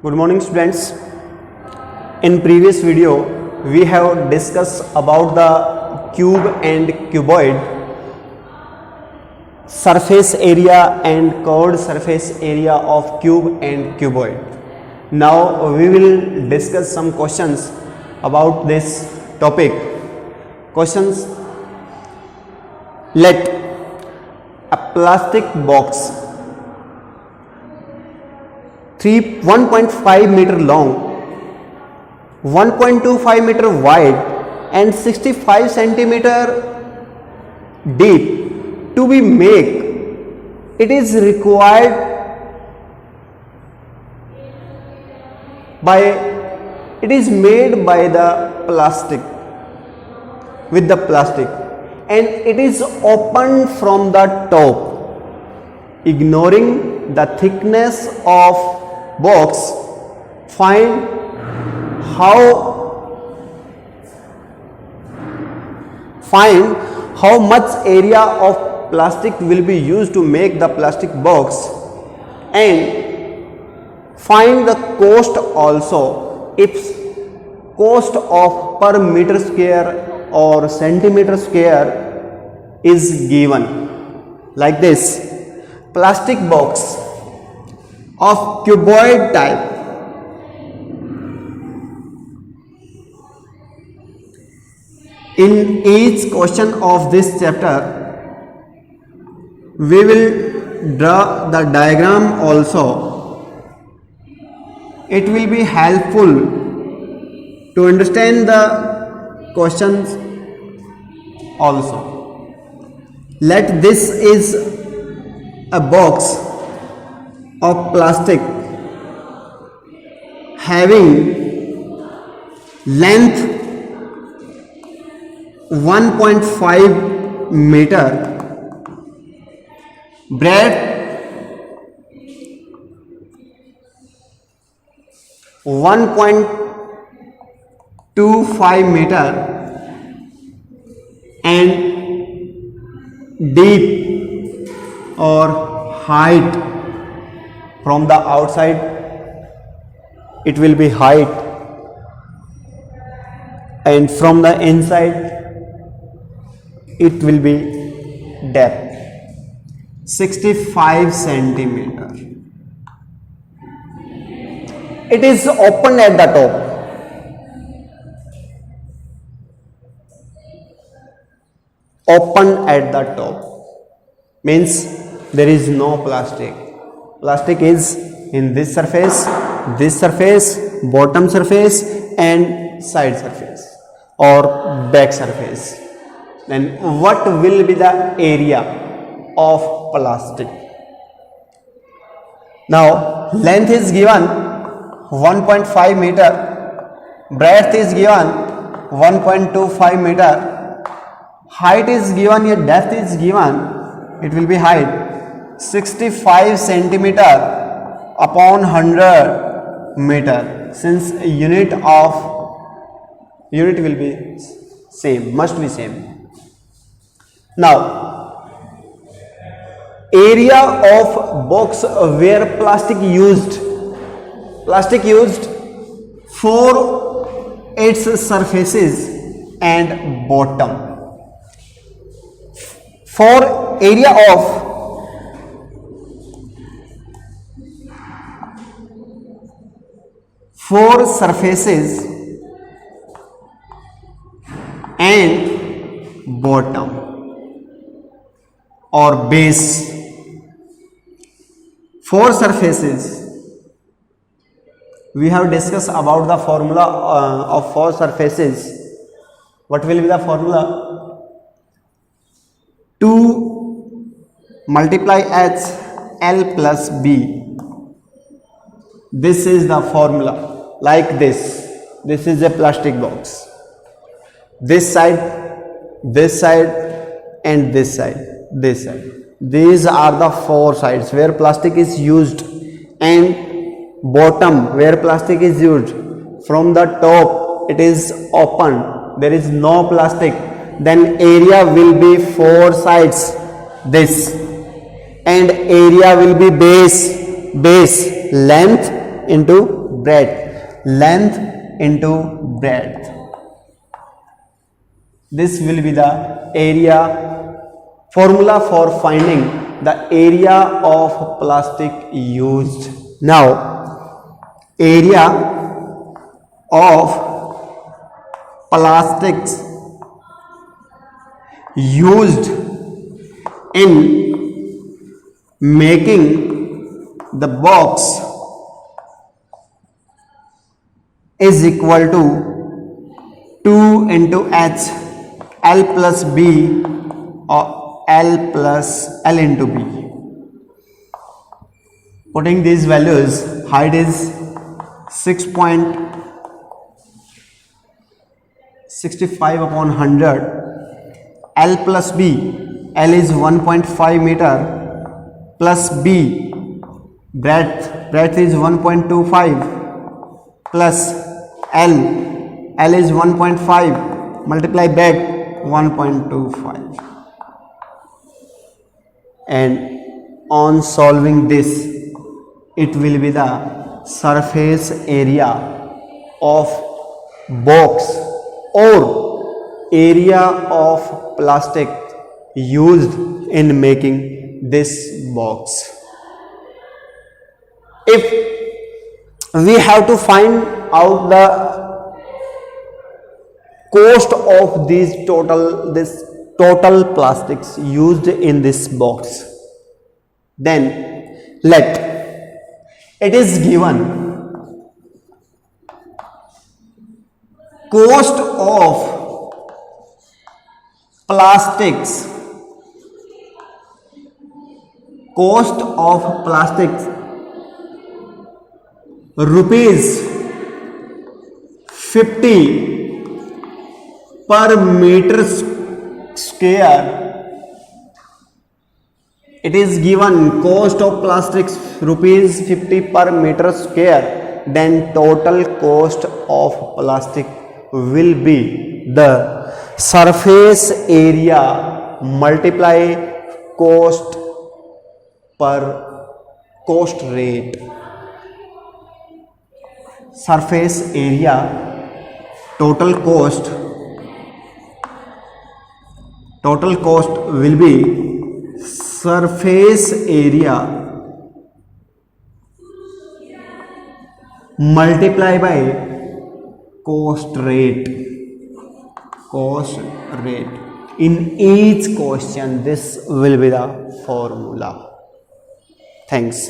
Good morning students. In previous video we have discussed about the cube and cuboid, surface area and curved surface area of cube and cuboid. Now we will discuss some questions about this topic. Questions: let a plastic box 1.5 meter long, 1.25 meter wide and 65 centimeter deep to be made. It is required it is made by the plastic, with the plastic, and it is opened from the top. Ignoring the thickness of box, find how much area of plastic will be used to make the plastic box, and find the cost also. If cost of per meter square or centimeter square is given like this: plastic box of cuboid type, in each question of this chapter we will draw the diagram also. It will be helpful to understand the questions also. Let this is a box of plastic having length 1.5 meter, breadth 1.25 meter and deep or height. From the outside it will be height, and from the inside it will be depth, 65 centimeter. It is open at the top. Open at the top means there is no plastic. Plastic is in this surface, bottom surface and side surface or back surface. Then what will be the area of plastic? Now length is given 1.5 meter, breadth is given 1.25 meter, height is given, your depth is given, it will be height 65 centimeter upon 100 meter, since unit will be same, must be same. Now area of box where plastic used for its surfaces and bottom. For area of four surfaces and bottom or base. Four surfaces, we have discussed about the formula of four surfaces. What will be the formula? 2 multiply H L plus B. This is the formula. Like this is a plastic box. This side and this side. These are the four sides where plastic is used, and bottom where plastic is used. From the top it is open, there is no plastic. Then area will be four sides, this, and area will be base length into breadth, length into breadth. This will be the area formula for finding the area of plastic used. Now, area of plastics used in making the box is equal to 2 into H L plus B or L plus L into B. Putting these values, height is 6.65 upon 100, L plus B, L is 1.5 meter plus B, breadth is 1.25 plus L is 1.5, multiply back 1.25, and on solving this, it will be the surface area of box or area of plastic used in making this box. If we have to find out the cost of this total plastics used in this box, then let it is given cost of plastics rupees 50 per meter square. It is given cost of plastics rupees 50 per meter square, then total cost of plastic will be the surface area multiply cost per cost rate. Surface area total cost will be surface area multiply by cost rate. In each question this will be the formula. Thanks.